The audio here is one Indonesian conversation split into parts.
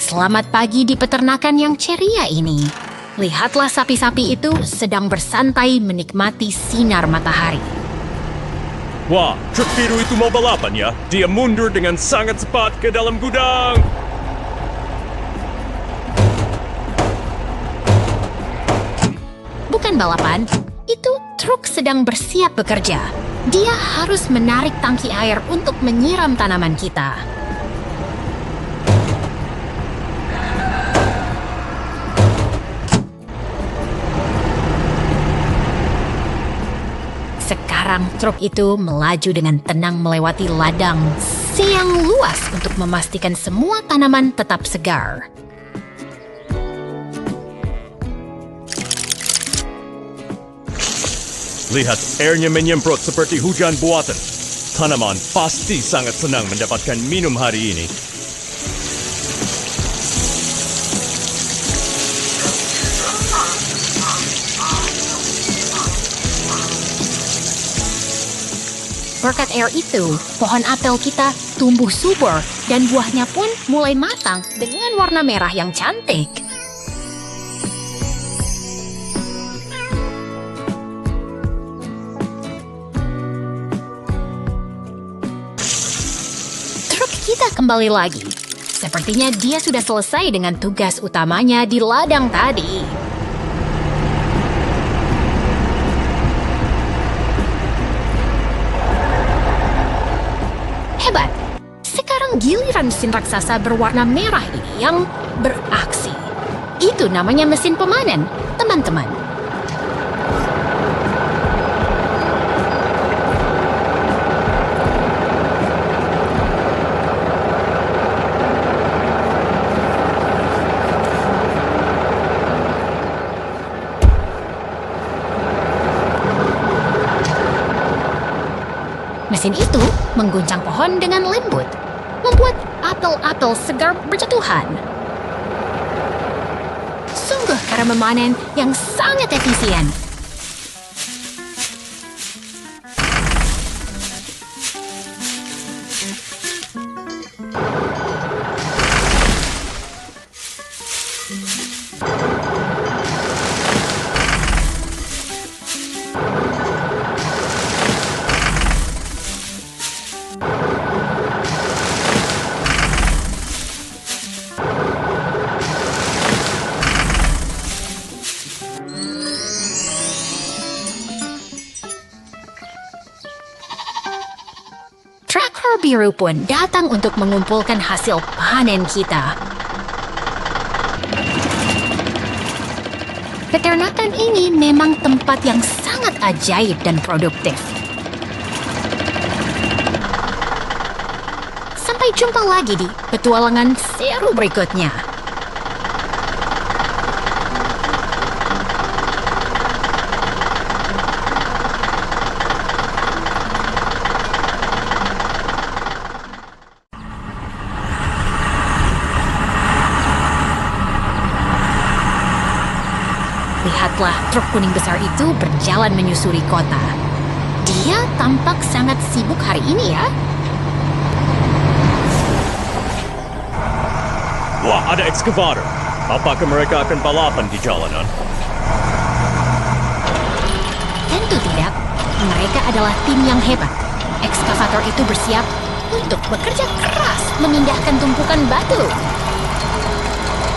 Selamat pagi di peternakan yang ceria ini. Lihatlah sapi-sapi itu sedang bersantai menikmati sinar matahari. Wah, truk biru itu mau balapan ya. Dia mundur dengan sangat cepat ke dalam gudang. Bukan balapan, itu truk sedang bersiap bekerja. Dia harus menarik tangki air untuk menyiram tanaman kita. Sekarang truk itu melaju dengan tenang melewati ladang yang luas untuk memastikan semua tanaman tetap segar. Lihat, airnya menyemprot seperti hujan buatan. Tanaman pasti sangat senang mendapatkan minum hari ini. Berkat air itu, pohon apel kita tumbuh subur dan buahnya pun mulai matang dengan warna merah yang cantik. Truk kita kembali lagi. Sepertinya dia sudah selesai dengan tugas utamanya di ladang tadi. Hebat! Sekarang giliran mesin raksasa berwarna merah ini yang beraksi. Itu namanya mesin pemanen, teman-teman. Mesin itu mengguncang pohon dengan lembut, membuat apel-apel segar berjatuhan. Sungguh cara memanen yang sangat efisien. Traktor biru pun datang untuk mengumpulkan hasil panen kita. Peternakan ini memang tempat yang sangat ajaib dan produktif. Sampai jumpa lagi di petualangan seru berikutnya. Lihatlah, truk kuning besar itu berjalan menyusuri kota. Dia tampak sangat sibuk hari ini ya. Wah, ada ekskavator. Apakah mereka akan balapan di jalanan? Tentu tidak. Mereka adalah tim yang hebat. Ekskavator itu bersiap untuk bekerja keras memindahkan tumpukan batu.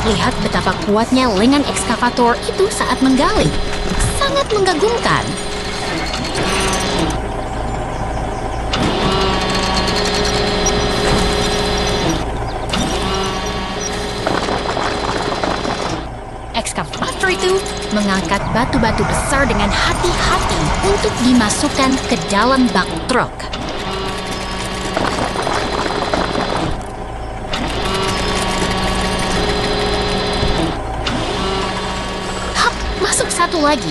Lihat betapa kuatnya lengan ekskavator itu saat menggali. Sangat mengagumkan. Ekskavator itu mengangkat batu-batu besar dengan hati-hati untuk dimasukkan ke dalam bak truk. Satu lagi,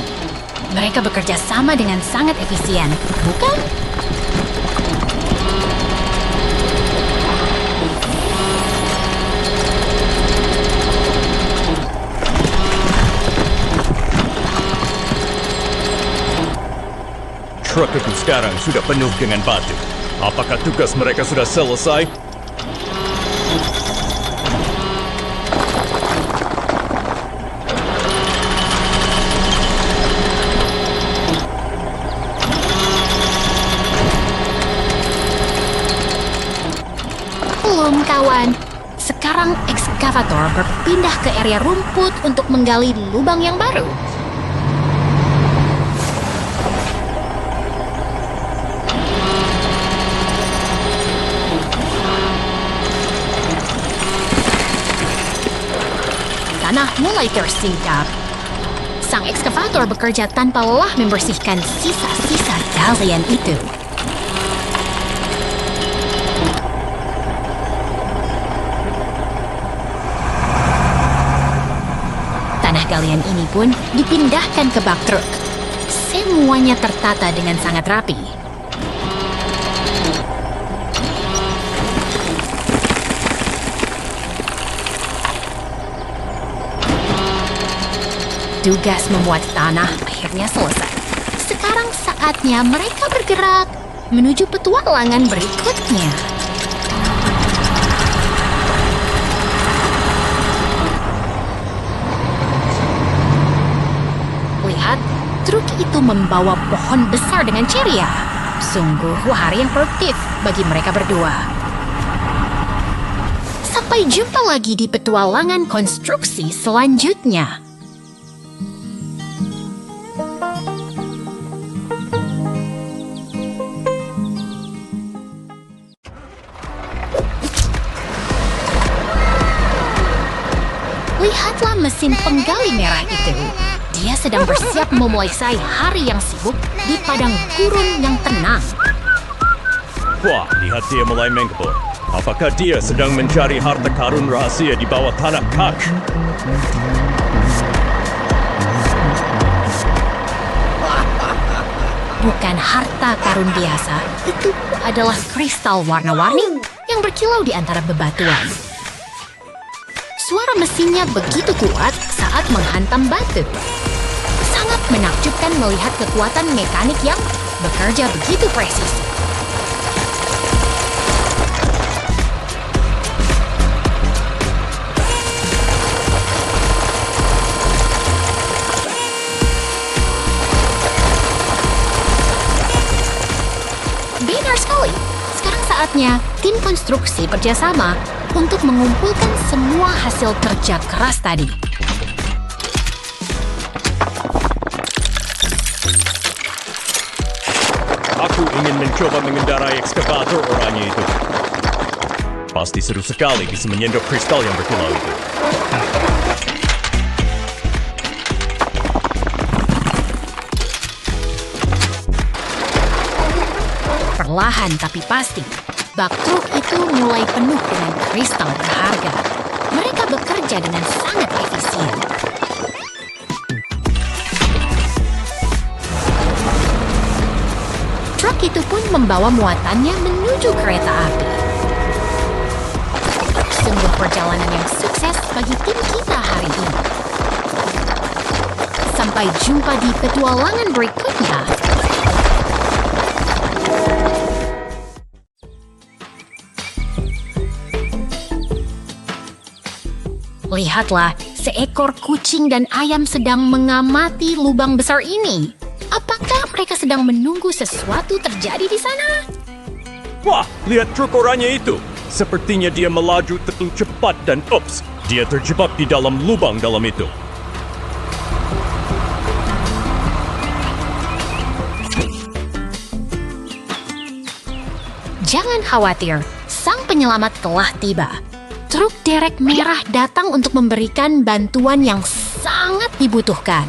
mereka bekerja sama dengan sangat efisien, bukan? Truk itu sekarang sudah penuh dengan batu. Apakah tugas mereka sudah selesai? Maklum, kawan. Sekarang ekskavator berpindah ke area rumput untuk menggali lubang yang baru. Tanah mulai tersingkap. Sang ekskavator bekerja tanpa lelah membersihkan sisa-sisa galian itu. Tanah galian ini pun dipindahkan ke bak truk. Semuanya tertata dengan sangat rapi. Tugas memuat tanah akhirnya selesai. Sekarang saatnya mereka bergerak menuju petualangan berikutnya. Lihat, truk itu membawa pohon besar dengan ceria. Sungguh hari yang produktif bagi mereka berdua. Sampai jumpa lagi di petualangan konstruksi selanjutnya. Lihatlah mesin penggali merah itu. Dia sedang bersiap memulai hari yang sibuk di padang gurun yang tenang. Wah, lihat dia mulai menggebur. Apakah dia sedang mencari harta karun rahasia di bawah tanah kak? Bukan harta karun biasa, itu adalah kristal warna-warni yang berkilau di antara bebatuan. Suara mesinnya begitu kuat saat menghantam batu. Sangat menakjubkan melihat kekuatan mekanik yang bekerja begitu presisi. Benar sekali. Sekarang saatnya tim konstruksi kerjasama untuk mengumpulkan semua hasil kerja keras tadi. Aku ingin mencoba mengendarai ekskavator oranye itu. Pasti seru sekali bisa menyendok kristal yang berkilau itu. Perlahan tapi pasti, bak truk itu mulai penuh dengan kristal berharga. Mereka bekerja dengan sangat efisien. Truk itu pun membawa muatannya menuju kereta api. Sungguh perjalanan yang sukses bagi tim kita hari ini. Sampai jumpa di petualangan berikutnya. Lihatlah, seekor kucing dan ayam sedang mengamati lubang besar ini. Apakah mereka sedang menunggu sesuatu terjadi di sana? Wah, lihat truk oranye itu. Sepertinya dia melaju terlalu cepat dan ups, dia terjebak di dalam lubang dalam itu. Jangan khawatir, sang penyelamat telah tiba. Truk derek merah datang untuk memberikan bantuan yang sangat dibutuhkan.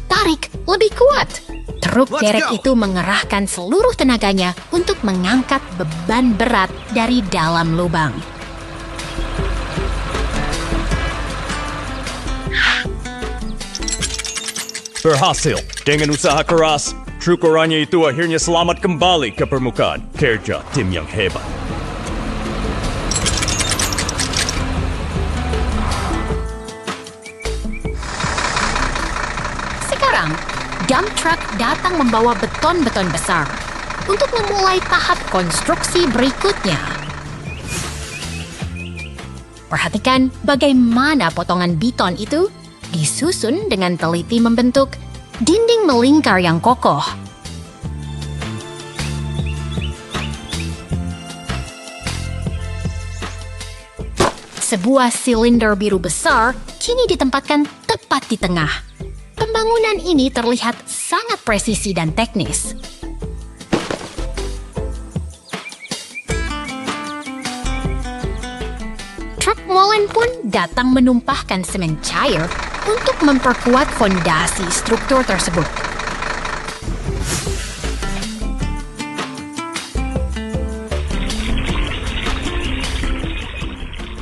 Tarik lebih kuat. Truk derek itu mengerahkan seluruh tenaganya untuk mengangkat beban berat dari dalam lubang. Berhasil. Dengan usaha keras, truk oranye itu akhirnya selamat kembali ke permukaan. Kerja tim yang hebat. Sekarang, dump truck datang membawa beton-beton besar untuk memulai tahap konstruksi berikutnya. Perhatikan bagaimana potongan beton itu disusun dengan teliti membentuk dinding melingkar yang kokoh. Sebuah silinder biru besar kini ditempatkan tepat di tengah. Pembangunan ini terlihat sangat presisi dan teknis. Truk molen pun datang menumpahkan semen cair untuk memperkuat fondasi struktur tersebut.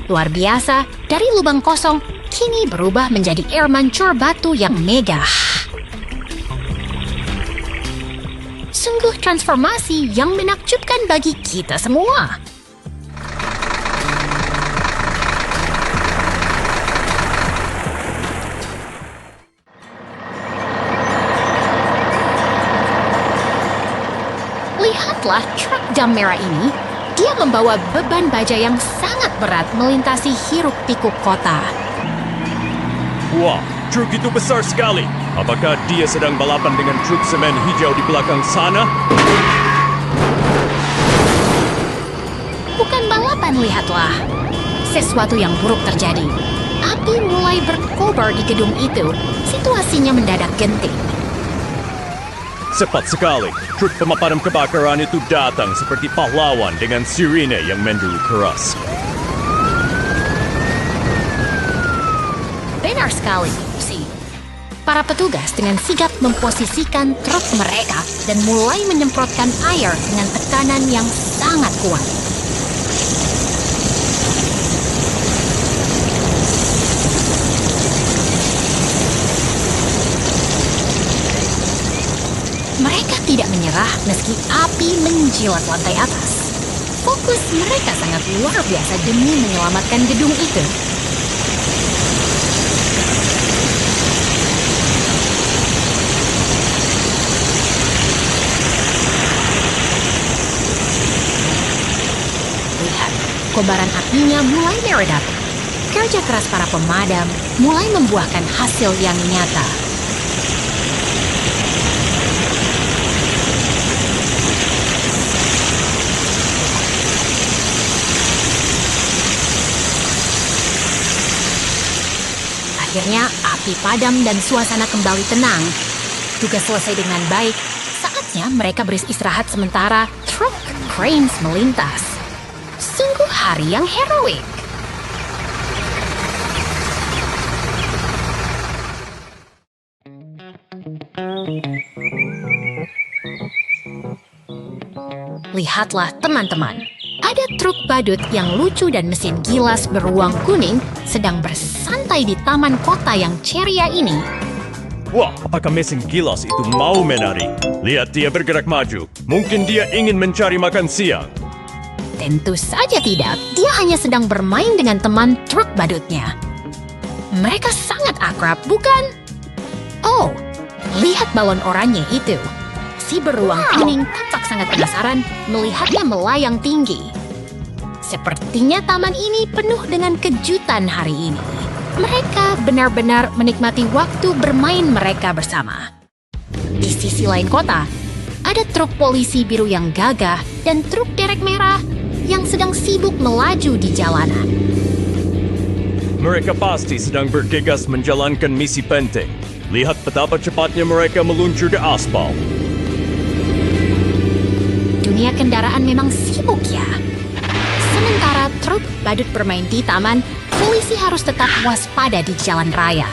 Luar biasa, dari lubang kosong kini berubah menjadi air mancur batu yang megah. Sungguh transformasi yang menakjubkan bagi kita semua. Lihatlah truk dam merah ini. Dia membawa beban baja yang sangat berat melintasi hiruk-pikuk kota. Wah, truk itu besar sekali. Apakah dia sedang balapan dengan truk semen hijau di belakang sana? Bukan balapan, lihatlah. Sesuatu yang buruk terjadi. Api mulai berkobar di gedung itu. Situasinya mendadak genting. Cepat sekali, truk pemadam kebakaran itu datang seperti pahlawan dengan sirine yang menderu keras. Benar sekali, Lucy. Para petugas dengan sigap memposisikan truk mereka dan mulai menyemprotkan air dengan tekanan yang sangat kuat. Mereka tidak menyerah meski api menjilat lantai atas. Fokus mereka sangat luar biasa demi menyelamatkan gedung itu. Lihat, kobaran apinya mulai meredak. Kerja keras para pemadam mulai membuahkan hasil yang nyata. Akhirnya api padam dan suasana kembali tenang. Tugas selesai dengan baik. Saatnya mereka beristirahat sementara truk cranes melintas. Sungguh hari yang heroik. Lihatlah teman-teman. Ada truk badut yang lucu dan mesin gilas beruang kuning sedang bersantai di taman kota yang ceria ini. Wah, apakah mesin gilas itu mau menari? Lihat dia bergerak maju. Mungkin dia ingin mencari makan siang. Tentu saja tidak. Dia hanya sedang bermain dengan teman truk badutnya. Mereka sangat akrab, bukan? Oh, lihat balon oranye itu. Si beruang kuning tampak sangat penasaran melihatnya melayang tinggi. Sepertinya taman ini penuh dengan kejutan hari ini. Mereka benar-benar menikmati waktu bermain mereka bersama. Di sisi lain kota, ada truk polisi biru yang gagah dan truk derek merah yang sedang sibuk melaju di jalanan. Mereka pasti sedang bergegas menjalankan misi penting. Lihat betapa cepatnya mereka meluncur ke aspal. Dunia kendaraan memang sibuk ya. Sementara truk badut bermain di taman, polisi harus tetap waspada di jalan raya.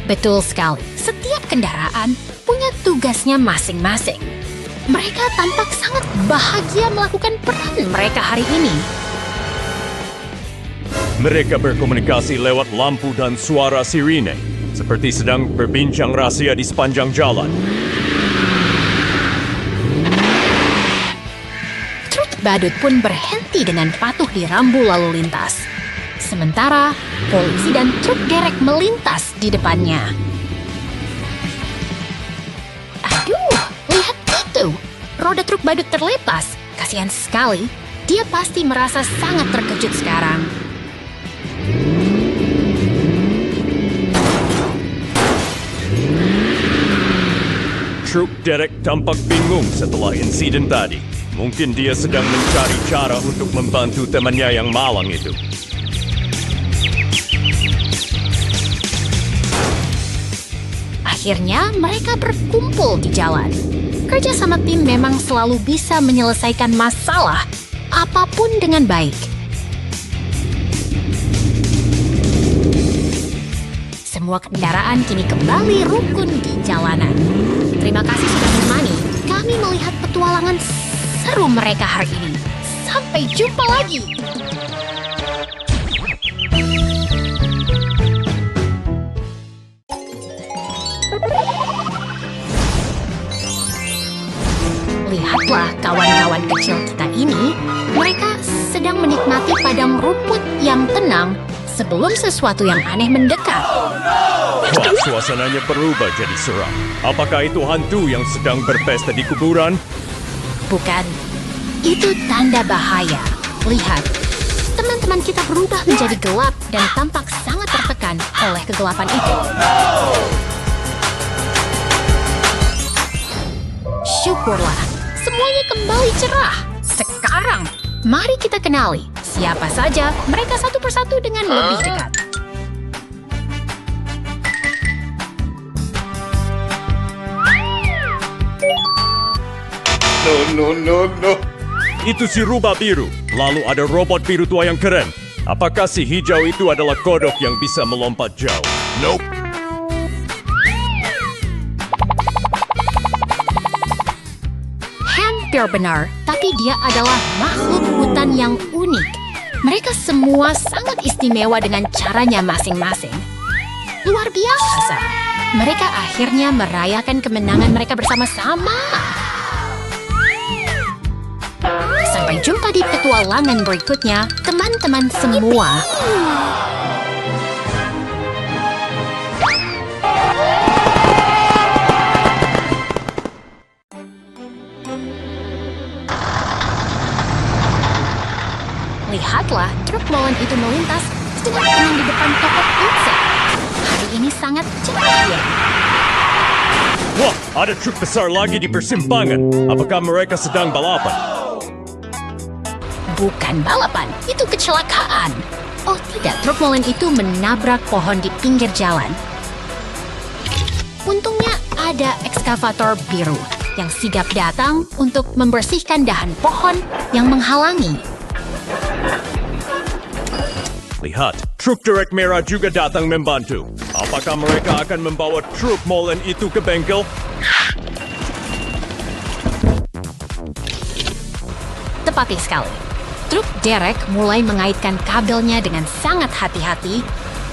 Betul sekali, setiap kendaraan punya tugasnya masing-masing. Mereka tampak sangat bahagia melakukan peran mereka hari ini. Mereka berkomunikasi lewat lampu dan suara sirine, seperti sedang berbincang rahasia di sepanjang jalan. Badut pun berhenti dengan patuh di rambu lalu lintas. Sementara polisi dan truk derek melintas di depannya. Aduh, lihat itu. Roda truk badut terlepas. Kasihan sekali. Dia pasti merasa sangat terkejut sekarang. Truk derek tampak bingung setelah insiden tadi. Mungkin dia sedang mencari cara untuk membantu temannya yang malang itu. Akhirnya mereka berkumpul di jalan. Kerja sama tim memang selalu bisa menyelesaikan masalah apapun dengan baik. Semua kendaraan kini kembali rukun di jalanan. Terima kasih sudah menemani kami melihat petualangan seru mereka hari ini. Sampai jumpa lagi. Lihatlah kawan-kawan kecil kita ini, mereka sedang menikmati padang rumput yang tenang sebelum sesuatu yang aneh mendekat. Wah, suasananya berubah jadi seram. Apakah itu hantu yang sedang berpesta di kuburan? Bukan, itu tanda bahaya. Lihat, teman-teman kita berubah menjadi gelap dan tampak sangat tertekan oleh kegelapan itu. Syukurlah, semuanya kembali cerah. Sekarang, mari kita kenali siapa saja mereka satu persatu dengan lebih dekat. No. Itu si rubah biru. Lalu ada robot biru tua yang keren. Apakah si hijau itu adalah kodok yang bisa melompat jauh? Nope. Hampir benar, tapi dia adalah makhluk hutan yang unik. Mereka semua sangat istimewa dengan caranya masing-masing. Luar biasa. Mereka akhirnya merayakan kemenangan mereka bersama-sama. Sampai jumpa di petualangan berikutnya, teman-teman semua. Lihatlah, truk molen itu melintas dengan tenang di depan toko pizza. Hari ini sangat ceria. Wah, ada truk besar lagi di persimpangan. Apakah mereka sedang balapan? Bukan balapan, itu kecelakaan. Oh tidak, truk molen itu menabrak pohon di pinggir jalan. Untungnya ada ekskavator biru yang sigap datang untuk membersihkan dahan pohon yang menghalangi. Lihat, truk derek merah juga datang membantu. Apakah mereka akan membawa truk molen itu ke bengkel? Tepatnya sekali. Truk derek mulai mengaitkan kabelnya dengan sangat hati-hati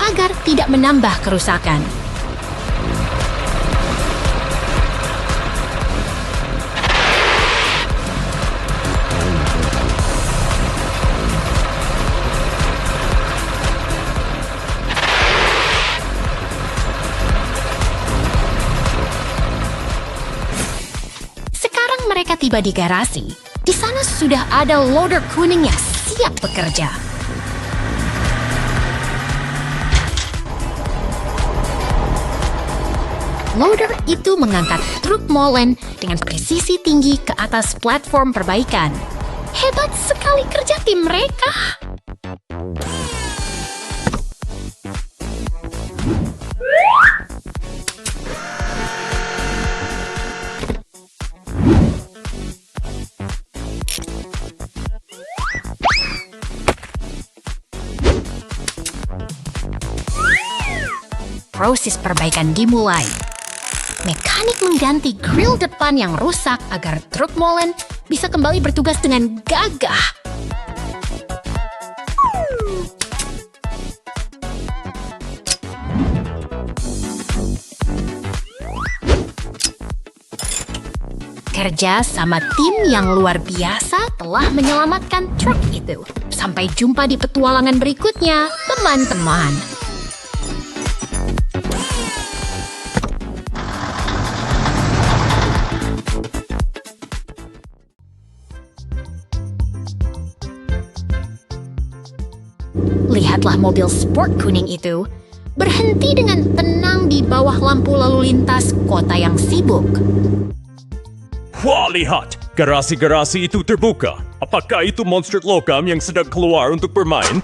agar tidak menambah kerusakan. Sekarang mereka tiba di garasi. Di sana sudah ada loader kuning yang siap bekerja. Loader itu mengangkat truk molen dengan presisi tinggi ke atas platform perbaikan. Hebat sekali kerja tim mereka. Proses perbaikan dimulai. Mekanik mengganti grill depan yang rusak agar truk molen bisa kembali bertugas dengan gagah. Kerja sama tim yang luar biasa telah menyelamatkan truk itu. Sampai jumpa di petualangan berikutnya, teman-teman. Lihatlah mobil sport kuning itu berhenti dengan tenang di bawah lampu lalu lintas kota yang sibuk. Wah, lihat! Garasi-garasi itu terbuka. Apakah itu monster logam yang sedang keluar untuk bermain?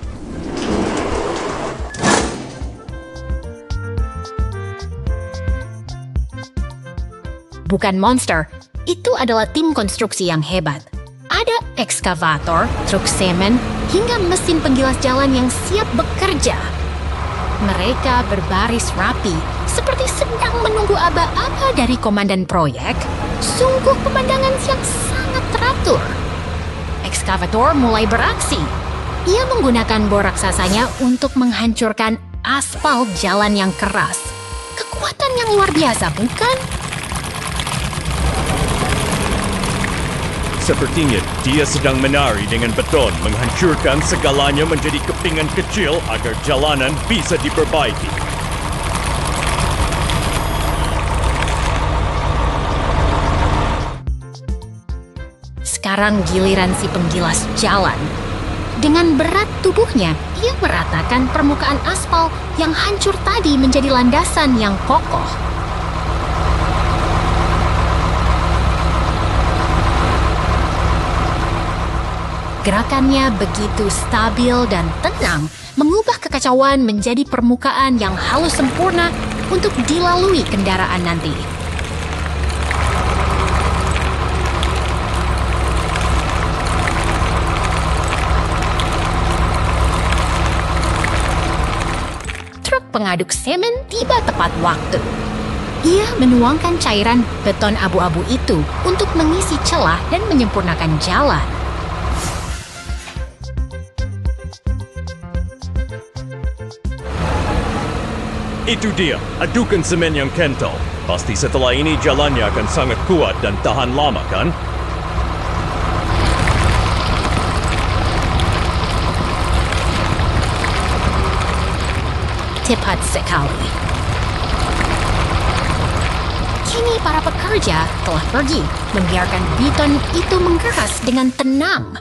Bukan monster, itu adalah tim konstruksi yang hebat. Ada ekskavator, truk semen, hingga mesin penggilas jalan yang siap bekerja. Mereka berbaris rapi, seperti sedang menunggu aba-aba dari komandan proyek. Sungguh pemandangan yang sangat teratur. Ekskavator mulai beraksi. Ia menggunakan bor raksasanya untuk menghancurkan aspal jalan yang keras. Kekuatan yang luar biasa, bukan? Sepertinya dia sedang menari dengan beton, menghancurkan segalanya menjadi kepingan kecil agar jalanan bisa diperbaiki. Sekarang giliran si penggilas jalan. Dengan berat tubuhnya, ia meratakan permukaan aspal yang hancur tadi menjadi landasan yang kokoh. Gerakannya begitu stabil dan tenang, mengubah kekacauan menjadi permukaan yang halus sempurna untuk dilalui kendaraan nanti. Truk pengaduk semen tiba tepat waktu. Ia menuangkan cairan beton abu-abu itu untuk mengisi celah dan menyempurnakan jalan. Itu dia, adukan semen yang kental. Pasti setelah ini jalannya akan sangat kuat dan tahan lama, kan? Tepat sekali. Kini para pekerja telah pergi, membiarkan beton itu mengeras dengan tenang.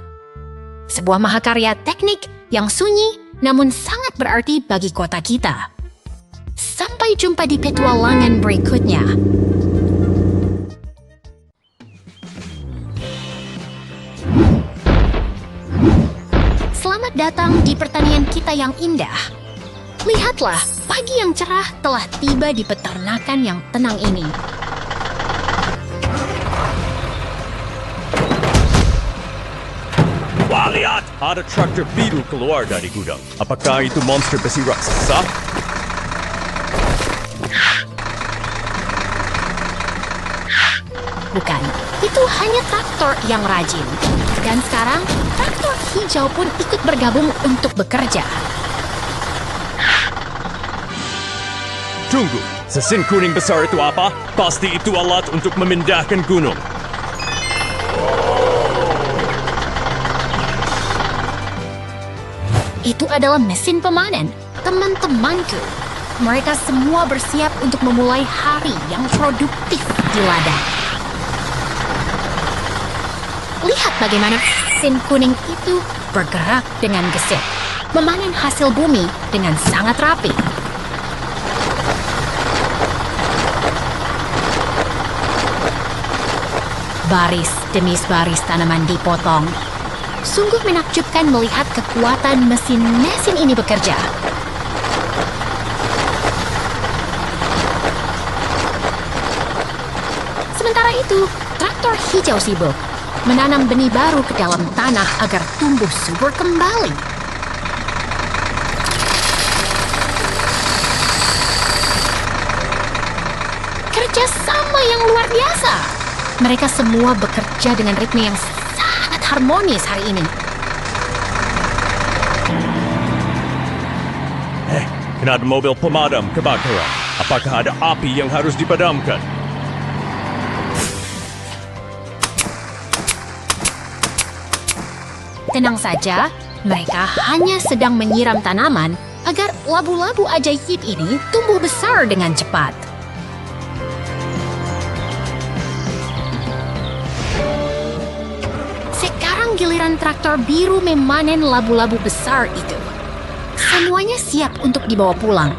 Sebuah mahakarya teknik yang sunyi namun sangat berarti bagi kota kita. Sampai jumpa di petualangan berikutnya. Selamat datang di pertanian kita yang indah. Lihatlah, pagi yang cerah telah tiba di peternakan yang tenang ini. Wah, lihat! Ada traktor biru keluar dari gudang. Apakah itu monster besi raksasa? Bukan, itu hanya traktor yang rajin. Dan sekarang, traktor hijau pun ikut bergabung untuk bekerja. Tunggu, sesin kuning besar itu apa? Pasti itu alat untuk memindahkan gunung. Itu adalah mesin pemanen, teman-temanku. Mereka semua bersiap untuk memulai hari yang produktif di ladang. Lihat bagaimana mesin kuning itu bergerak dengan gesit, memanen hasil bumi dengan sangat rapi. Baris demi baris tanaman dipotong. Sungguh menakjubkan melihat kekuatan mesin-mesin ini bekerja. Sementara itu, traktor hijau sibuk menanam benih baru ke dalam tanah agar tumbuh subur kembali. Kerjasama yang luar biasa. Mereka semua bekerja dengan ritme yang sangat harmonis hari ini. Kena ada mobil pemadam kebakaran. Apakah ada api yang harus dipadamkan? Tenang saja, mereka hanya sedang menyiram tanaman agar labu-labu ajaib ini tumbuh besar dengan cepat. Sekarang giliran traktor biru memanen labu-labu besar itu. Semuanya siap untuk dibawa pulang.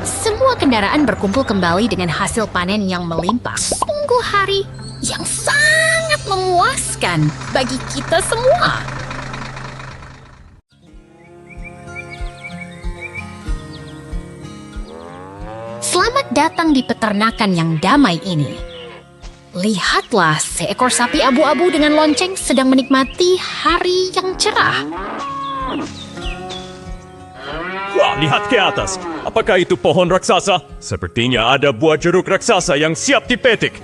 Semua kendaraan kendaraan berkumpul kembali dengan hasil panen yang melimpah. Sungguh hari yang sangat memuaskan bagi kita semua. Selamat datang di peternakan yang damai ini. Lihatlah seekor sapi abu-abu dengan lonceng sedang menikmati hari yang cerah. Wah, lihat ke atas. Apakah itu pohon raksasa? Sepertinya ada buah jeruk raksasa yang siap dipetik.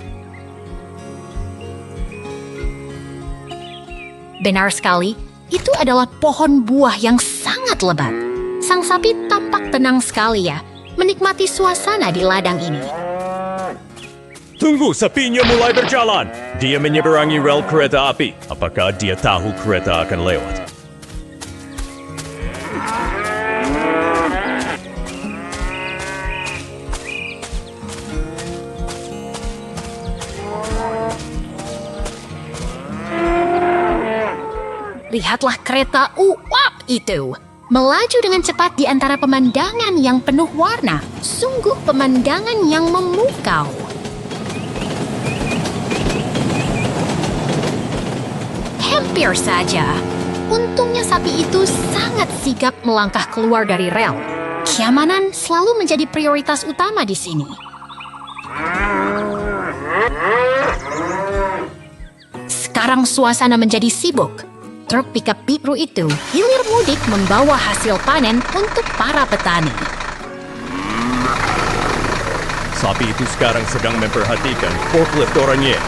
Benar sekali, itu adalah pohon buah yang sangat lebat. Sang sapi tampak tenang sekali ya, menikmati suasana di ladang ini. Tunggu, sapinya mulai berjalan. Dia menyeberangi rel kereta api. Apakah dia tahu kereta akan lewat? Lihatlah kereta uap itu. Melaju dengan cepat di antara pemandangan yang penuh warna. Sungguh pemandangan yang memukau. Hampir saja. Untungnya sapi itu sangat sigap melangkah keluar dari rel. Keamanan selalu menjadi prioritas utama di sini. Sekarang suasana menjadi sibuk. Truk pickup biru itu hilir mudik membawa hasil panen untuk para petani. Sapi itu sekarang sedang memperhatikan forklift oranye.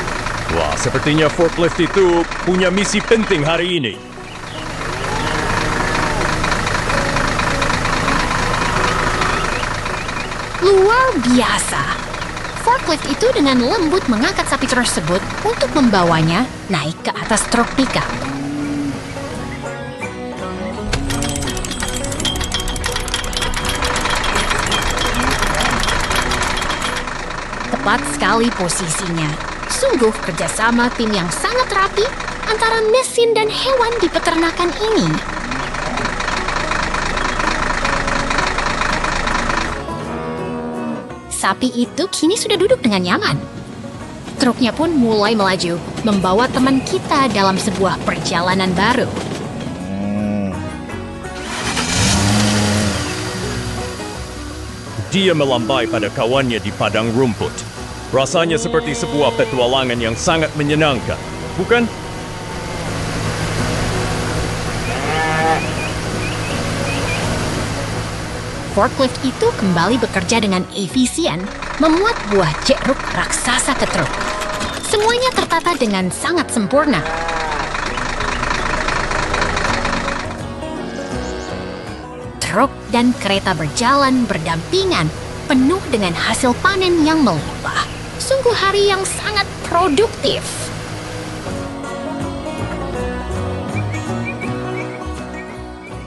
Wah, sepertinya forklift itu punya misi penting hari ini. Luar biasa. Forklift itu dengan lembut mengangkat sapi tersebut untuk membawanya naik ke atas truk pickup. Tepat sekali posisinya. Sungguh kerjasama tim yang sangat rapi antara mesin dan hewan di peternakan ini. Sapi itu kini sudah duduk dengan nyaman. Truknya pun mulai melaju, membawa teman kita dalam sebuah perjalanan baru. Dia melambai pada kawannya di padang rumput. Rasanya seperti sebuah petualangan yang sangat menyenangkan, bukan? Forklift itu kembali bekerja dengan efisien, memuat buah jeruk raksasa ke truk. Semuanya tertata dengan sangat sempurna. Truk dan kereta berjalan berdampingan, penuh dengan hasil panen yang melimpah. Sungguh hari yang sangat produktif.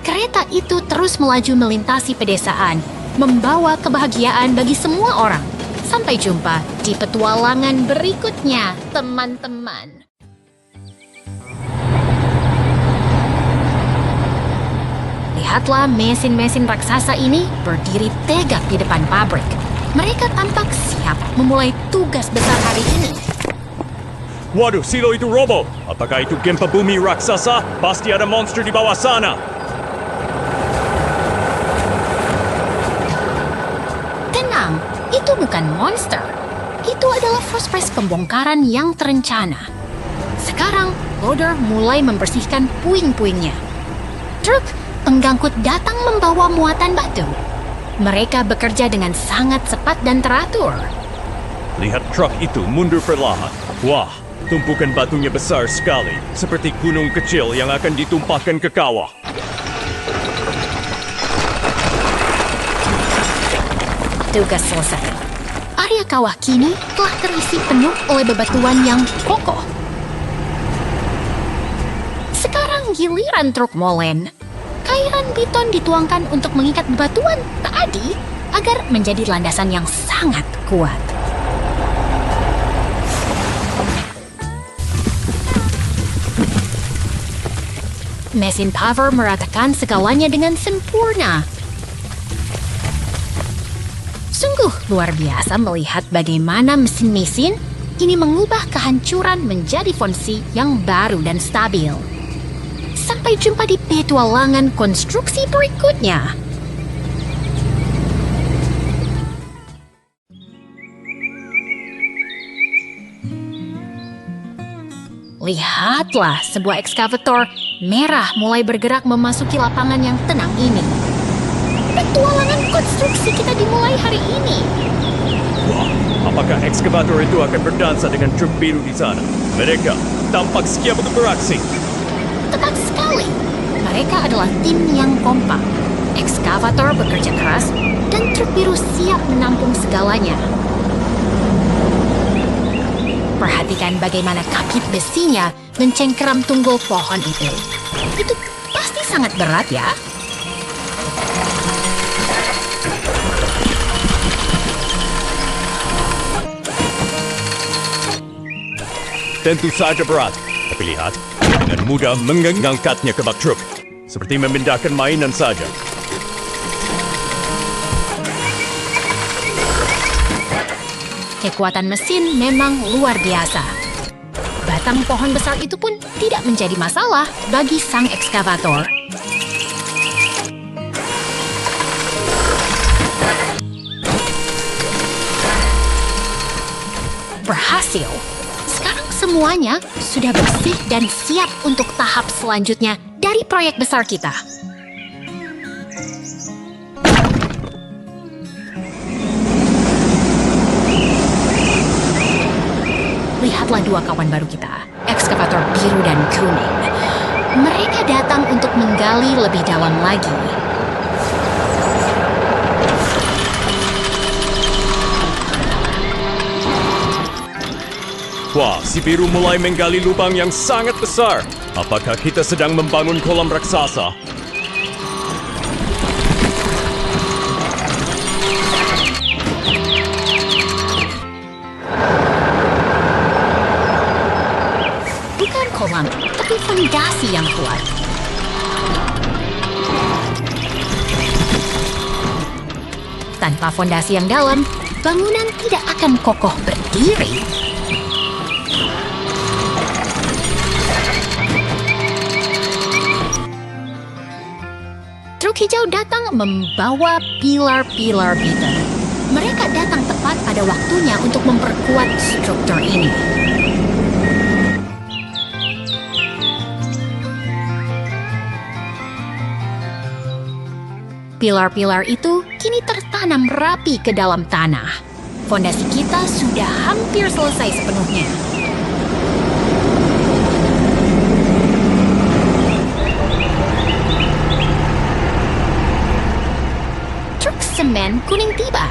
Kereta itu terus melaju melintasi pedesaan, membawa kebahagiaan bagi semua orang. Sampai jumpa di petualangan berikutnya, teman-teman. Lihatlah mesin-mesin raksasa ini berdiri tegak di depan pabrik. Mereka tampak siap memulai tugas besar hari ini. Waduh, silo itu roboh. Apakah itu gempa bumi raksasa? Pasti ada monster di bawah sana. Tenang, itu bukan monster. Itu adalah proses pembongkaran yang terencana. Sekarang, loader mulai membersihkan puing-puingnya. Truk penggangkut datang membawa muatan batu. Mereka bekerja dengan sangat cepat dan teratur. Lihat truk itu mundur perlahan. Wah, tumpukan batunya besar sekali. Seperti gunung kecil yang akan ditumpahkan ke kawah. Tugas selesai. Area kawah kini telah terisi penuh oleh bebatuan yang kokoh. Sekarang giliran truk molen. Cairan beton dituangkan untuk mengikat bebatuan tadi agar menjadi landasan yang sangat kuat. Mesin paver meratakan segalanya dengan sempurna. Sungguh luar biasa melihat bagaimana mesin-mesin ini mengubah kehancuran menjadi fungsi yang baru dan stabil. Sampai jumpa di petualangan konstruksi berikutnya. Lihatlah, sebuah ekskavator merah mulai bergerak memasuki lapangan yang tenang ini. Petualangan konstruksi kita dimulai hari ini. Wah, apakah ekskavator itu akan berdansa dengan truk biru di sana? Mereka tampak siap untuk beraksi. Tepat sekali. Mereka adalah tim yang kompak. Ekskavator bekerja keras dan truk biru siap menampung segalanya. Perhatikan bagaimana kaki besinya mencengkeram tunggul pohon itu. Itu pasti sangat berat ya. Tentu saja berat, tapi lihat, dengan mudah mengangkatnya ke bak truk. Seperti memindahkan mainan saja. Kekuatan mesin memang luar biasa. Batang pohon besar itu pun tidak menjadi masalah bagi sang ekskavator. Berhasil. Sekarang semuanya sudah bersih dan siap untuk tahap selanjutnya dari proyek besar kita. Lihatlah dua kawan baru kita, ekskavator biru dan kuning. Mereka datang untuk menggali lebih dalam lagi. Wah, si biru mulai menggali lubang yang sangat besar. Apakah kita sedang membangun kolam raksasa? Bukan kolam, tapi fondasi yang kuat. Tanpa fondasi yang dalam, bangunan tidak akan kokoh berdiri. Truk hijau datang membawa pilar-pilar beton. Mereka datang tepat pada waktunya untuk memperkuat struktur ini. Pilar-pilar itu kini tertanam rapi ke dalam tanah. Fondasi kita sudah hampir selesai sepenuhnya. Truk semen kuning tiba.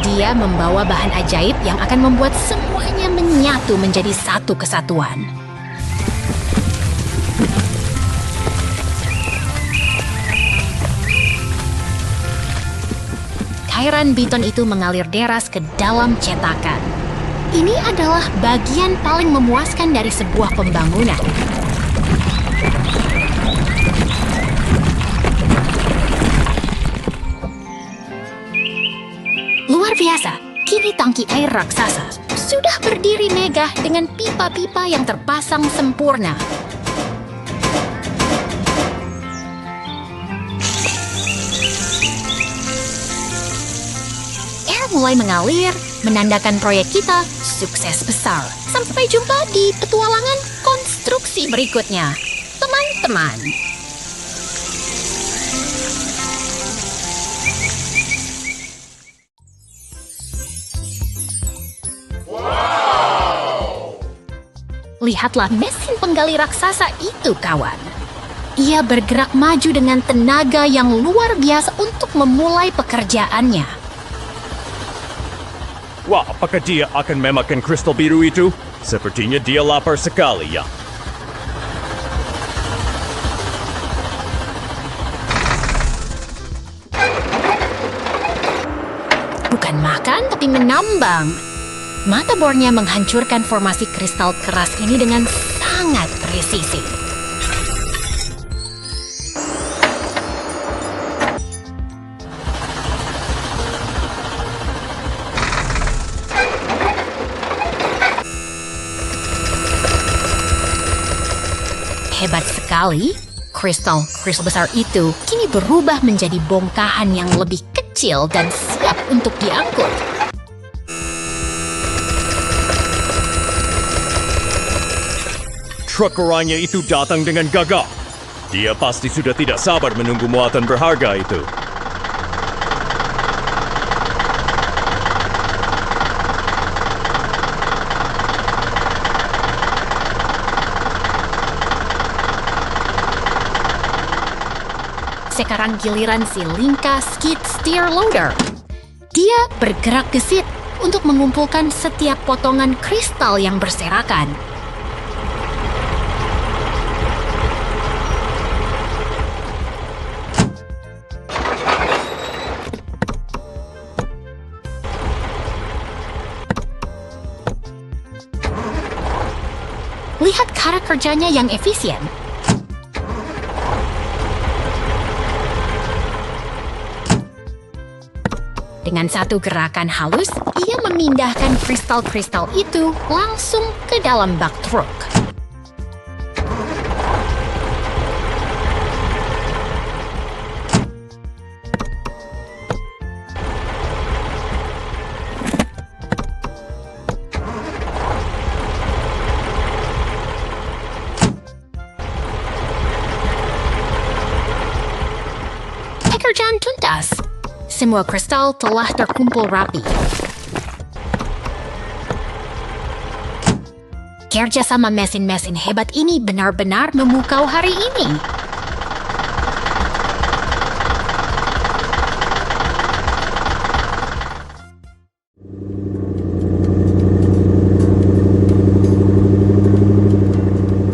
Dia membawa bahan ajaib yang akan membuat semuanya menyatu menjadi satu kesatuan. Cairan beton itu mengalir deras ke dalam cetakan. Ini adalah bagian paling memuaskan dari sebuah pembangunan. Luar biasa, kini tangki air raksasa sudah berdiri megah dengan pipa-pipa yang terpasang sempurna. Mulai mengalir, menandakan proyek kita sukses besar. Sampai jumpa di petualangan konstruksi berikutnya, teman-teman. Wow! Lihatlah mesin penggali raksasa itu, kawan. Ia bergerak maju dengan tenaga yang luar biasa untuk memulai pekerjaannya. Wah, apakah dia akan memakan kristal biru itu? Sepertinya dia lapar sekali ya. Bukan makan, tapi menambang. Mata bornya menghancurkan formasi kristal keras ini dengan sangat presisi. hebat sekali, kristal besar itu kini berubah menjadi bongkahan yang lebih kecil dan siap untuk diangkut. Truk oranye itu datang dengan gagah. Dia pasti sudah tidak sabar menunggu muatan berharga itu. Sekarang giliran si Linka Skid Steer Loader. Dia bergerak gesit untuk mengumpulkan setiap potongan kristal yang berserakan. Lihat cara kerjanya yang efisien. Dengan satu gerakan halus, ia memindahkan kristal-kristal itu langsung ke dalam bak truk. Pekerjaan tuntas. Semua kristal telah terkumpul rapi. Kerjasama mesin-mesin hebat ini benar-benar memukau hari ini.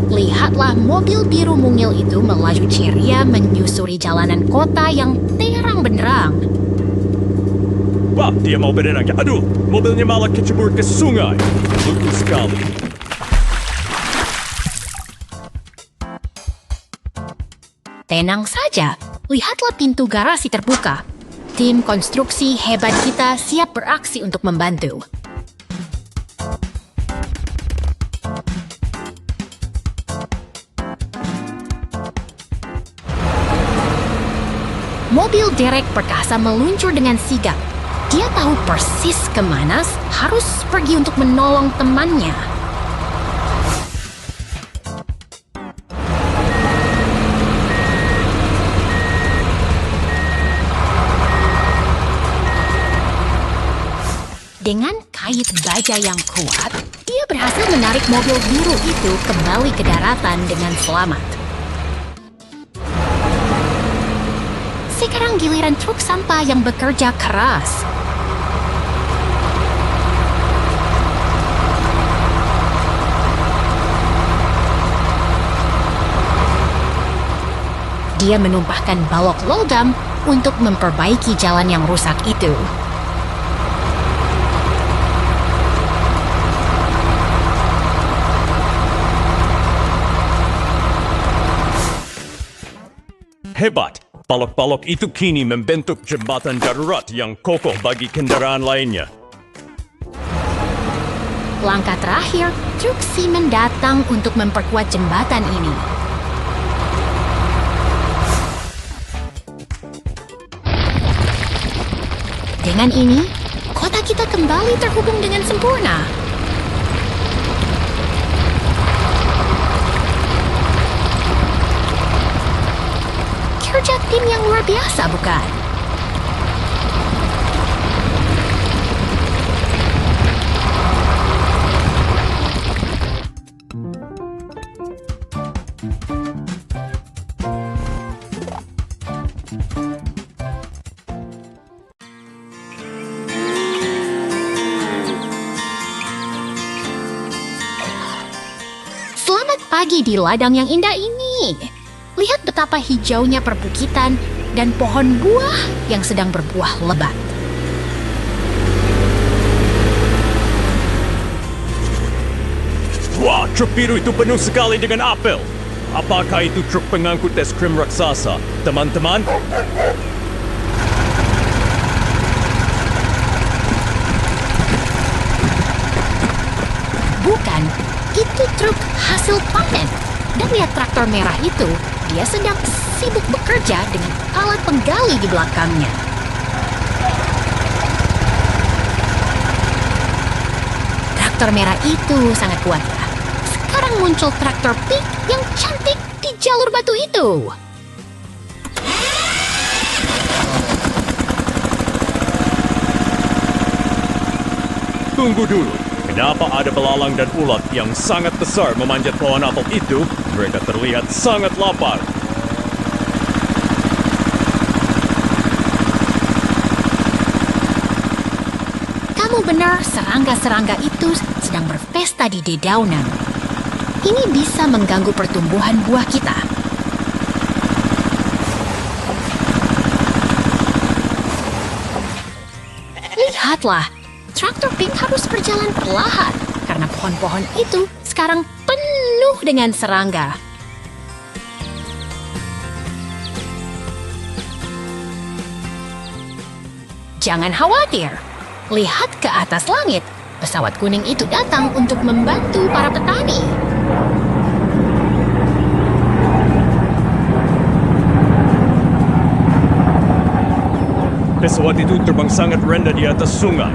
Lihatlah mobil biru mungil itu melaju ceria menyusuri jalanan kota yang terang benderang. Wah, dia mau berenang ya. Aduh, mobilnya malah kecebur ke sungai. Lucu sekali. Tenang saja, lihatlah pintu garasi terbuka. Tim konstruksi hebat kita siap beraksi untuk membantu. Mobil derek perkasa meluncur dengan sigap. Dia tahu persis kemana harus pergi untuk menolong temannya. Dengan kait baja yang kuat, dia berhasil menarik mobil biru itu kembali ke daratan dengan selamat. Sekarang giliran truk sampah yang bekerja keras. Dia menumpahkan balok logam untuk memperbaiki jalan yang rusak itu. Hebat! Balok-balok itu kini membentuk jembatan darurat yang kokoh bagi kendaraan lainnya. Langkah terakhir, truk semen datang untuk memperkuat jembatan ini. Dengan ini, kota kita kembali terhubung dengan sempurna. Kerja tim yang luar biasa, bukan? Selamat pagi di ladang yang indah ini. Lihat betapa hijaunya perbukitan dan pohon buah yang sedang berbuah lebat. Wah, truk biru itu penuh sekali dengan apel. Apakah itu truk pengangkut es krim raksasa, teman-teman? Bukan, itu truk hasil panen. Dan lihat traktor merah itu, dia sedang sibuk bekerja dengan alat penggali di belakangnya. Traktor merah itu sangat kuat ya. Sekarang muncul traktor pink yang cantik di jalur batu itu. Tunggu dulu. Kenapa ada belalang dan ulat yang sangat besar memanjat pohon apel itu? Mereka terlihat sangat lapar. Kamu benar, serangga-serangga itu sedang berpesta di dedaunan. Ini bisa mengganggu pertumbuhan buah kita. Lihatlah, traktor pink harus berjalan perlahan karena pohon-pohon itu sekarang penuh dengan serangga. Jangan khawatir, lihat ke atas langit. Pesawat kuning itu datang untuk membantu para petani. Pesawat itu terbang sangat rendah di atas sungai.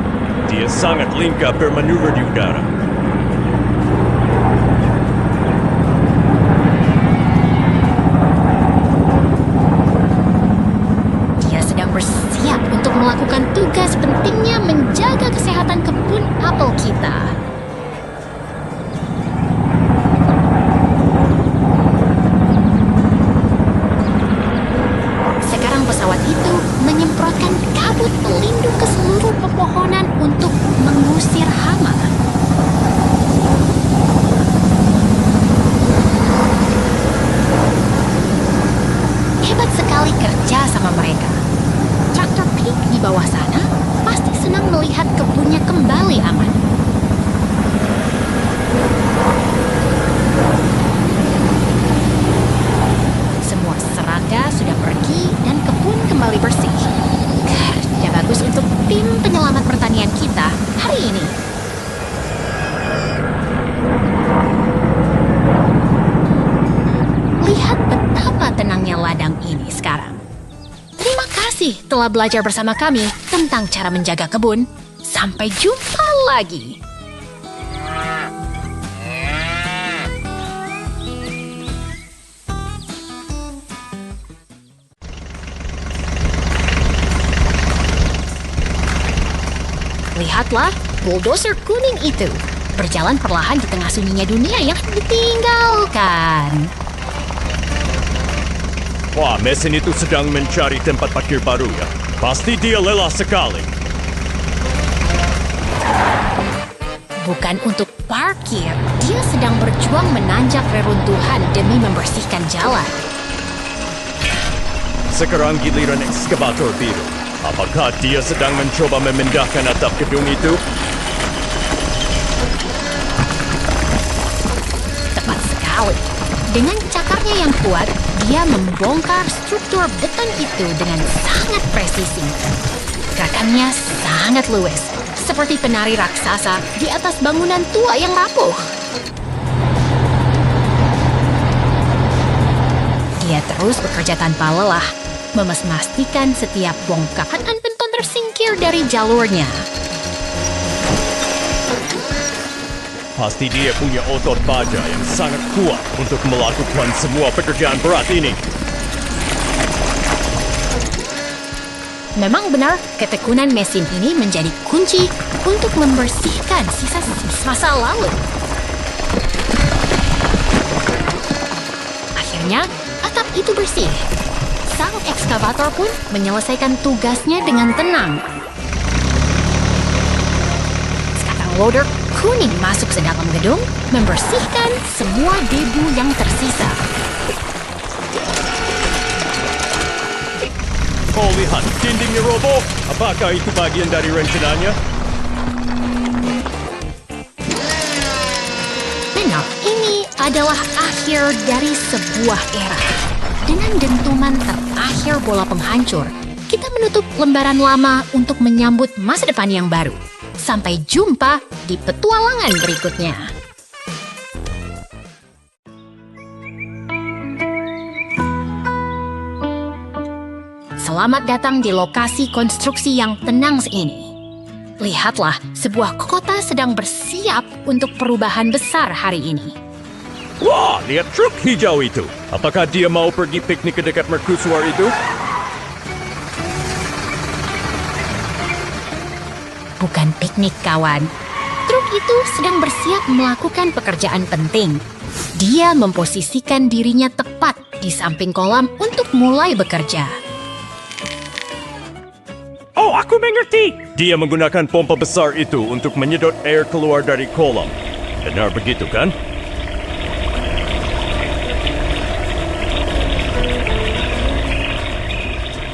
Dia sangat lincah bermanuver di udara. Dia sedang bersiap untuk melakukan tugas pentingnya menjaga kesehatan kebun apel kita. Sekarang pesawat itu menyemprotkan kabut pelindung ke seluruh pepohonan untuk mengusir hama. Hebat sekali kerja sama mereka. Traktor pink di bawah sana pasti senang melihat kebunnya kembali aman. Semua serangga sudah pergi dan kebun kembali bersih. Kerja bagus untuk tim penyelamat pertanian kita hari ini. Lihat betapa tenangnya ladang ini sekarang. Terima kasih telah belajar bersama kami tentang cara menjaga kebun. Sampai jumpa lagi. Lihatlah, bulldozer kuning itu berjalan perlahan di tengah sunyinya dunia yang ditinggalkan. Wah, mesin itu sedang mencari tempat parkir baru ya. Pasti dia lelah sekali. Bukan untuk parkir, dia sedang berjuang menanjak reruntuhan demi membersihkan jalan. Sekarang giliran ekskavator biru. Apakah dia sedang mencoba memindahkan atap gedung itu? Tepat sekali. Dengan cakarnya yang kuat, dia membongkar struktur beton itu dengan sangat presisi. Gerakannya sangat luwes, seperti penari raksasa di atas bangunan tua yang rapuh. Dia terus bekerja tanpa lelah, memastikan setiap bongkahan beton tersingkir dari jalurnya. Pasti dia punya otot baja yang sangat kuat untuk melakukan semua pekerjaan berat ini. Memang benar, ketekunan mesin ini menjadi kunci untuk membersihkan sisa-sisa masa lalu. Akhirnya, atap itu bersih. Sang ekskavator pun menyelesaikan tugasnya dengan tenang. Sekarang loader kuning masuk ke dalam gedung, membersihkan semua debu yang tersisa. Oh, lihat, dindingnya roboh. Apakah itu bagian dari rencananya? Benar, ini adalah akhir dari sebuah era. Dengan dentuman terakhir bola penghancur, kita menutup lembaran lama untuk menyambut masa depan yang baru. Sampai jumpa di petualangan berikutnya. Selamat datang di lokasi konstruksi yang tenang ini. Lihatlah, sebuah kota sedang bersiap untuk perubahan besar hari ini. Wah, lihat truk hijau itu. Apakah dia mau pergi piknik ke dekat mercusuar itu? Bukan piknik, kawan. Truk itu sedang bersiap melakukan pekerjaan penting. Dia memposisikan dirinya tepat di samping kolam untuk mulai bekerja. Oh, aku mengerti. Dia menggunakan pompa besar itu untuk menyedot air keluar dari kolam. Benar begitu, kan?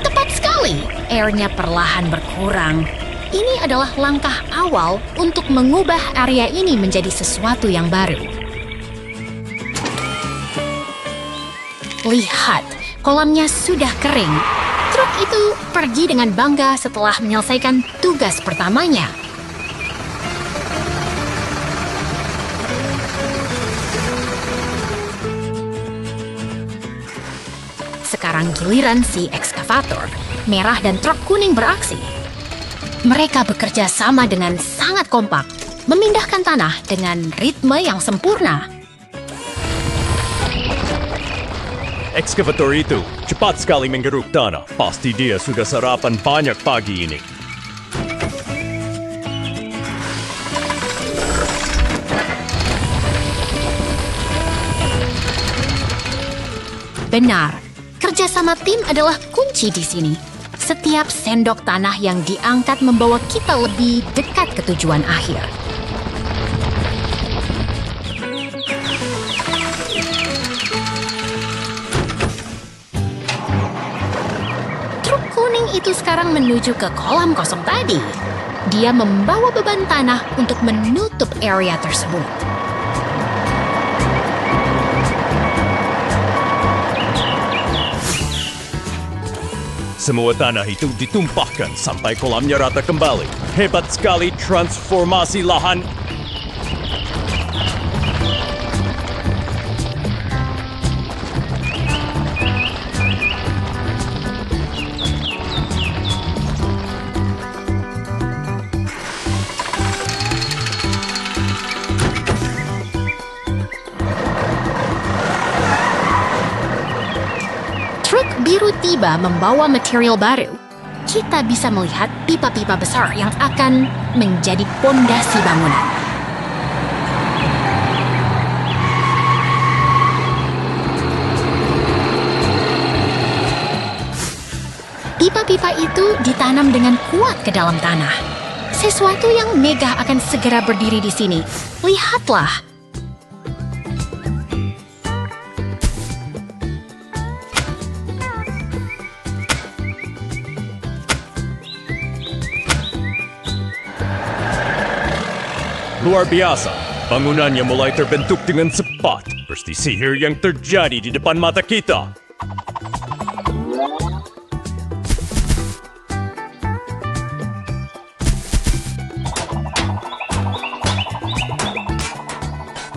Tepat sekali. Airnya perlahan berkurang. Ini adalah langkah awal untuk mengubah area ini menjadi sesuatu yang baru. Lihat, kolamnya sudah kering. Truk itu pergi dengan bangga setelah menyelesaikan tugas pertamanya. Sekarang giliran si ekskavator, merah dan truk kuning beraksi. Mereka bekerja sama dengan sangat kompak, memindahkan tanah dengan ritme yang sempurna. Ekskavator itu cepat sekali menggeruk tanah. Pasti dia sudah sarapan banyak pagi ini. Benar, kerjasama tim adalah kunci di sini. Setiap sendok tanah yang diangkat membawa kita lebih dekat ke tujuan akhir. Truk kuning itu sekarang menuju ke kolam kosong tadi. Dia membawa beban tanah untuk menutup area tersebut. Semua tanah itu ditumpahkan sampai kolamnya rata kembali. Hebat sekali transformasi lahan. Truk biru tiba membawa material baru. Kita bisa melihat pipa-pipa besar yang akan menjadi pondasi bangunan. Pipa-pipa itu ditanam dengan kuat ke dalam tanah. Sesuatu yang megah akan segera berdiri di sini. Lihatlah. Luar biasa, bangunannya mulai terbentuk dengan cepat. Seperti sihir yang terjadi di depan mata kita.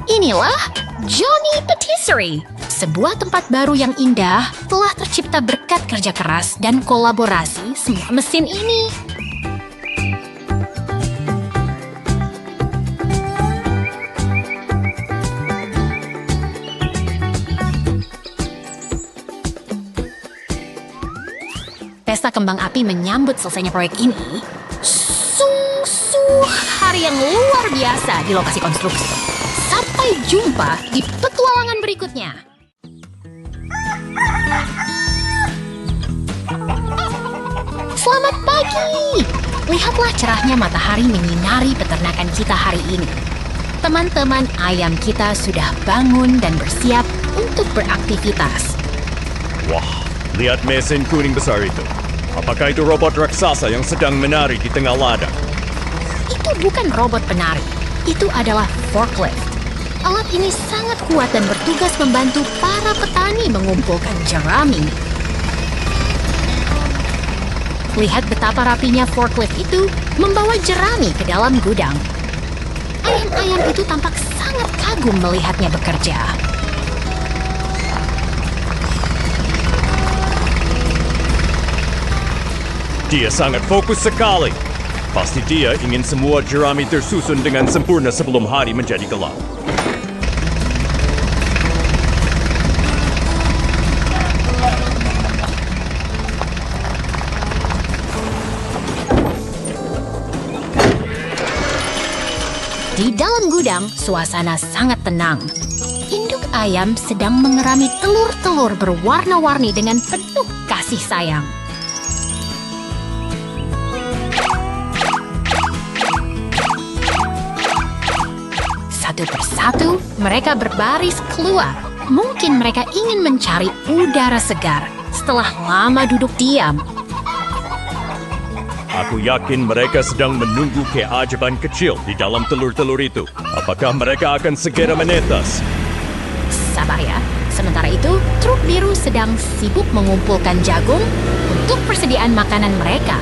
Inilah Johnny Patisserie, sebuah tempat baru yang indah telah tercipta berkat kerja keras dan kolaborasi semua mesin ini. Pesta kembang api menyambut selesainya proyek ini. Sungguh hari yang luar biasa di lokasi konstruksi. Sampai jumpa di petualangan berikutnya. Selamat pagi! Lihatlah cerahnya matahari menyinari peternakan kita hari ini. Teman-teman ayam kita sudah bangun dan bersiap untuk beraktivitas. Wah, lihat mesin kuning besar itu. Apakah itu robot raksasa yang sedang menari di tengah ladang? Itu bukan robot penari. Itu adalah forklift. Alat ini sangat kuat dan bertugas membantu para petani mengumpulkan jerami. Lihat betapa rapinya forklift itu membawa jerami ke dalam gudang. Ayam-ayam itu tampak sangat kagum melihatnya bekerja. Dia sangat fokus sekali. Pasti dia ingin semua jerami tersusun dengan sempurna sebelum hari menjadi gelap. Di dalam gudang, suasana sangat tenang. Induk ayam sedang mengerami telur-telur berwarna-warni dengan penuh kasih sayang. Satu persatu, mereka berbaris keluar. Mungkin mereka ingin mencari udara segar setelah lama duduk diam. Aku yakin mereka sedang menunggu keajaiban kecil di dalam telur-telur itu. Apakah mereka akan segera menetas? Sabar ya. Sementara itu, truk biru sedang sibuk mengumpulkan jagung untuk persediaan makanan mereka.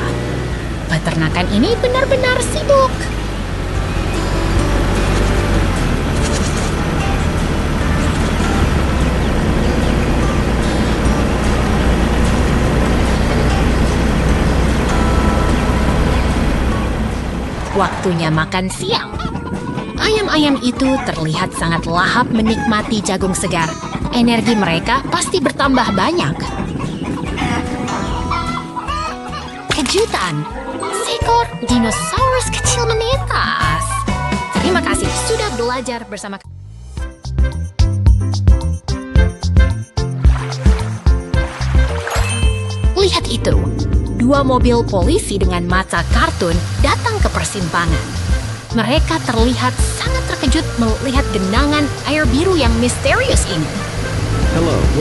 Peternakan ini benar-benar sibuk. Waktunya makan siang. Ayam-ayam itu terlihat sangat lahap menikmati jagung segar. Energi mereka pasti bertambah banyak. Kejutan! Seekor dinosaurus kecil menetas. Terima kasih sudah belajar bersama. Lihat itu. Dua mobil polisi dengan mata kartun datang ke persimpangan. Mereka terlihat sangat terkejut melihat genangan air biru yang misterius ini.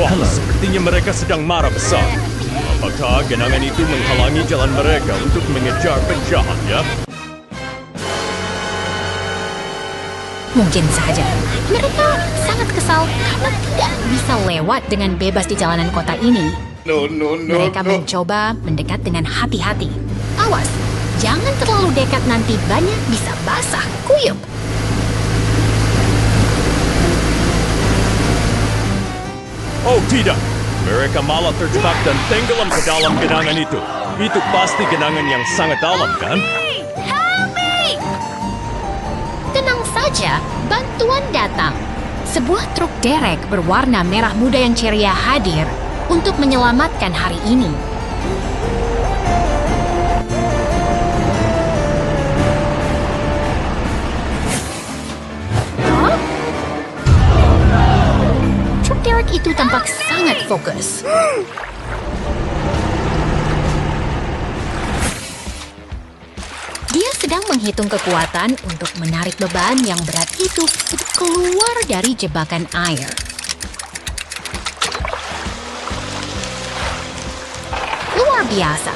Wah, sepertinya mereka sedang marah besar. Apakah genangan itu menghalangi jalan mereka untuk mengejar penjahat, ya? Mungkin saja. Mereka sangat kesal karena tidak bisa lewat dengan bebas di jalanan kota ini. Mereka mencoba mendekat dengan hati-hati. Awas, jangan terlalu dekat nanti banyak bisa basah kuyup. Oh tidak, mereka malah terjebak dan tenggelam ke dalam genangan itu. Itu pasti genangan yang sangat dalam, kan? Help me! Tenang saja, bantuan datang. Sebuah truk derek berwarna merah muda yang ceria hadir untuk menyelamatkan hari ini. Huh? Truk derek itu tampak sangat fokus. Dia sedang menghitung kekuatan untuk menarik beban yang berat itu untuk keluar dari jebakan air. Luar biasa,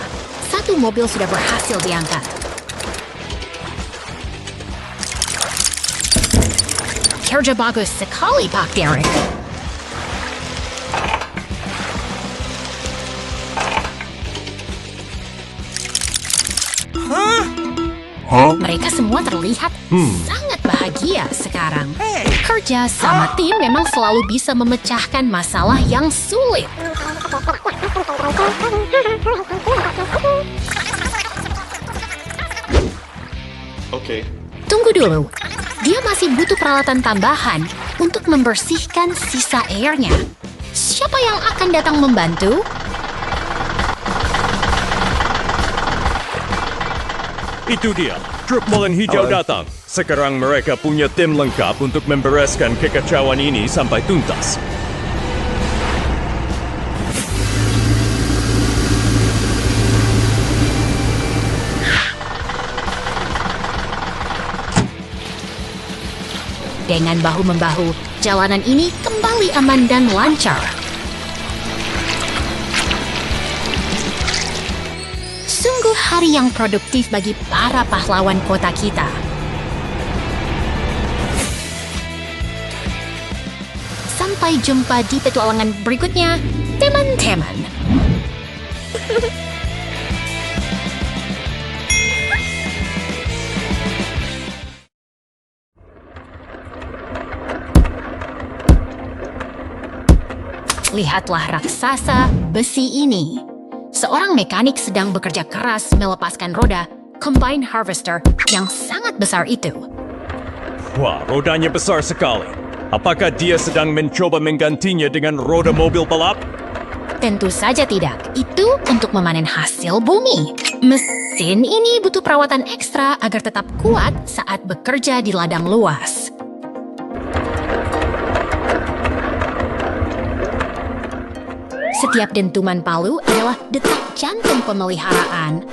satu mobil sudah berhasil diangkat. Kerja bagus sekali, Pak Derek. Mereka semua terlihat sangat bahagia sekarang. Kerja sama tim memang selalu bisa memecahkan masalah yang sulit. Oke. Tunggu dulu. Dia masih butuh peralatan tambahan untuk membersihkan sisa airnya. Siapa yang akan datang membantu? Itu dia, truk molen hijau datang. Sekarang mereka punya tim lengkap untuk membereskan kekacauan ini sampai tuntas. Dengan bahu-membahu, jalanan ini kembali aman dan lancar. Sungguh hari yang produktif bagi para pahlawan kota kita. Sampai jumpa di petualangan berikutnya, teman-teman. Lihatlah raksasa besi ini. Seorang mekanik sedang bekerja keras melepaskan roda combine harvester yang sangat besar itu. Wah, rodanya besar sekali. Apakah dia sedang mencoba menggantinya dengan roda mobil balap? Tentu saja tidak. Itu untuk memanen hasil bumi. Mesin ini butuh perawatan ekstra agar tetap kuat saat bekerja di ladang luas. Setiap dentuman palu adalah detak jantung pemeliharaan.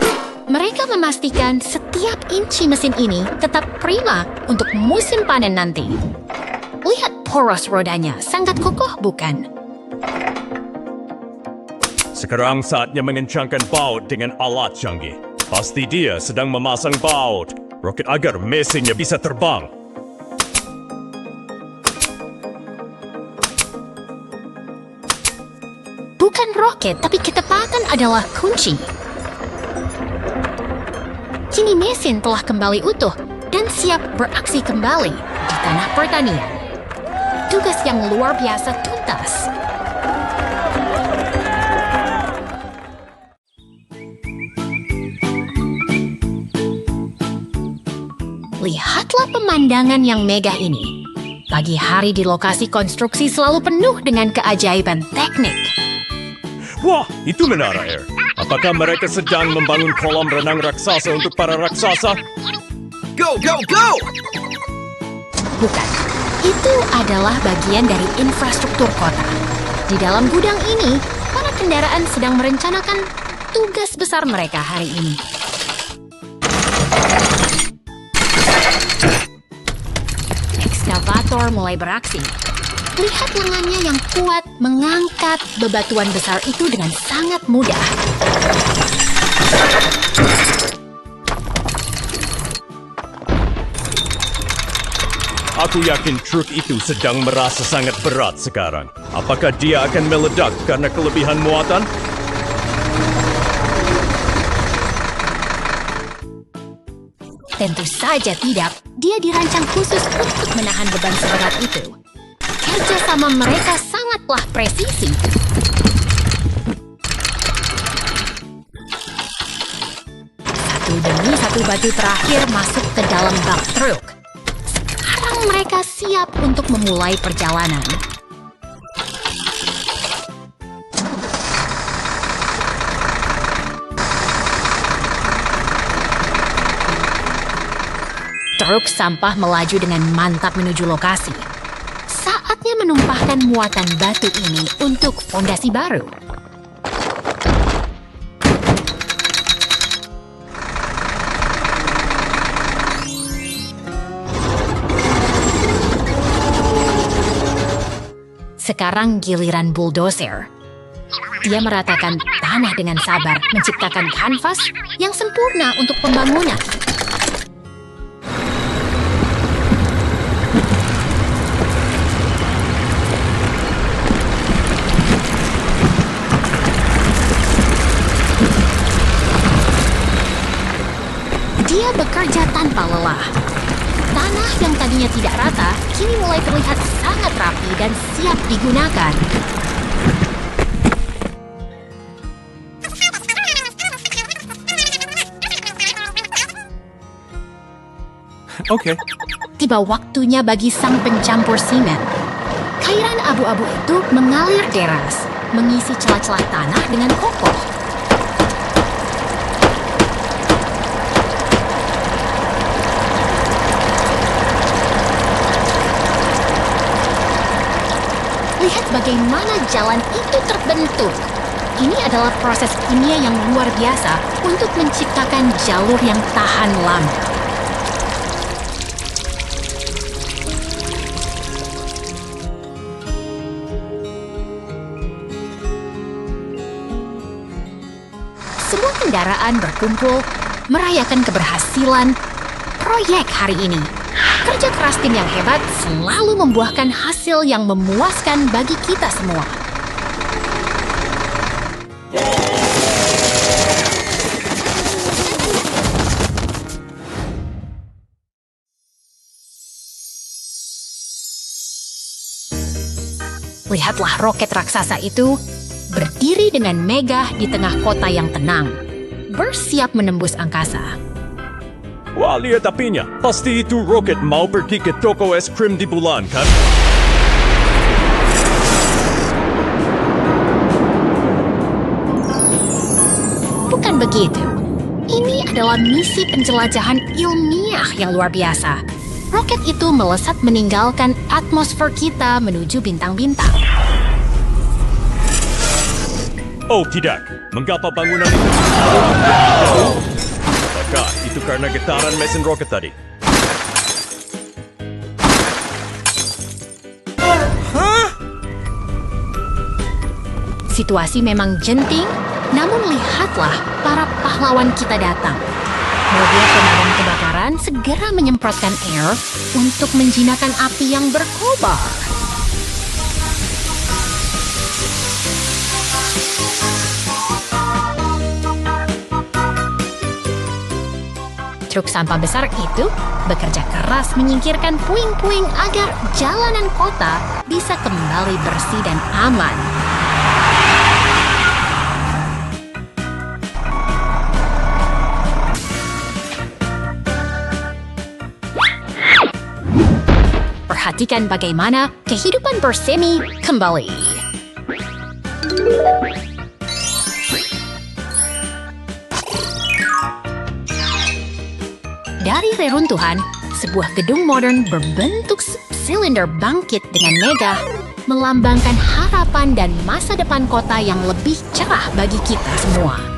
Mereka memastikan setiap inci mesin ini tetap prima untuk musim panen nanti. Lihat poros rodanya, sangat kokoh bukan? Sekarang saatnya mengencangkan baut dengan alat canggih. Pasti dia sedang memasang baut roket agar mesinnya bisa terbang. Bukan roket, tapi ketepatan adalah kunci. Kini mesin telah kembali utuh dan siap beraksi kembali di tanah pertanian. Tugas yang luar biasa tuntas. Lihatlah pemandangan yang megah ini. Pagi hari di lokasi konstruksi selalu penuh dengan keajaiban teknik. Wah, itu menara air. Apakah mereka sedang membangun kolam renang raksasa untuk para raksasa? Go, go, go! Bukan, itu adalah bagian dari infrastruktur kota. Di dalam gudang ini, para kendaraan sedang merencanakan tugas besar mereka hari ini. Ekskavator mulai beraksi. Lihat lengannya yang kuat mengangkat bebatuan besar itu dengan sangat mudah. Aku yakin truk itu sedang merasa sangat berat sekarang. Apakah dia akan meledak karena kelebihan muatan? Tentu saja tidak. Dia dirancang khusus untuk menahan beban seberat itu. Kerjasama mereka sangatlah presisi. Satu demi satu batu terakhir masuk ke dalam bak truk. Sekarang mereka siap untuk memulai perjalanan. Truk sampah melaju dengan mantap menuju lokasi. Saatnya menumpahkan muatan batu ini untuk fondasi baru. Sekarang giliran bulldozer. Dia meratakan tanah dengan sabar, menciptakan kanvas yang sempurna untuk pembangunan. Dia bekerja tanpa lelah. Tanah yang tadinya tidak rata, kini mulai terlihat sangat rapi dan siap digunakan. Okay. Tiba waktunya bagi sang pencampur simen. Cairan abu-abu itu mengalir deras, mengisi celah-celah tanah dengan kokoh. Lihat bagaimana jalan itu terbentuk. Ini adalah proses kimia yang luar biasa untuk menciptakan jalur yang tahan lama. Semua kendaraan berkumpul merayakan keberhasilan proyek hari ini. Kerja keras tim yang hebat selalu membuahkan hasil yang memuaskan bagi kita semua. Lihatlah roket raksasa itu berdiri dengan megah di tengah kota yang tenang, bersiap menembus angkasa. Wah, lihat apinya. Pasti itu roket mau pergi ke toko es krim di bulan, kan? Bukan begitu. Ini adalah misi penjelajahan ilmiah yang luar biasa. Roket itu melesat meninggalkan atmosfer kita menuju bintang-bintang. Oh tidak, mengapa bangunan itu? Apakah itu karena getaran mesin roket tadi? Situasi memang genting, namun lihatlah para pahlawan kita datang. Mobil pemadam kebakaran segera menyemprotkan air untuk menjinakkan api yang berkobar. Truk sampah besar itu bekerja keras menyingkirkan puing-puing agar jalanan kota bisa kembali bersih dan aman. Perhatikan bagaimana kehidupan bersemi kembali. Dari reruntuhan, sebuah gedung modern berbentuk silinder bangkit dengan megah, melambangkan harapan dan masa depan kota yang lebih cerah bagi kita semua.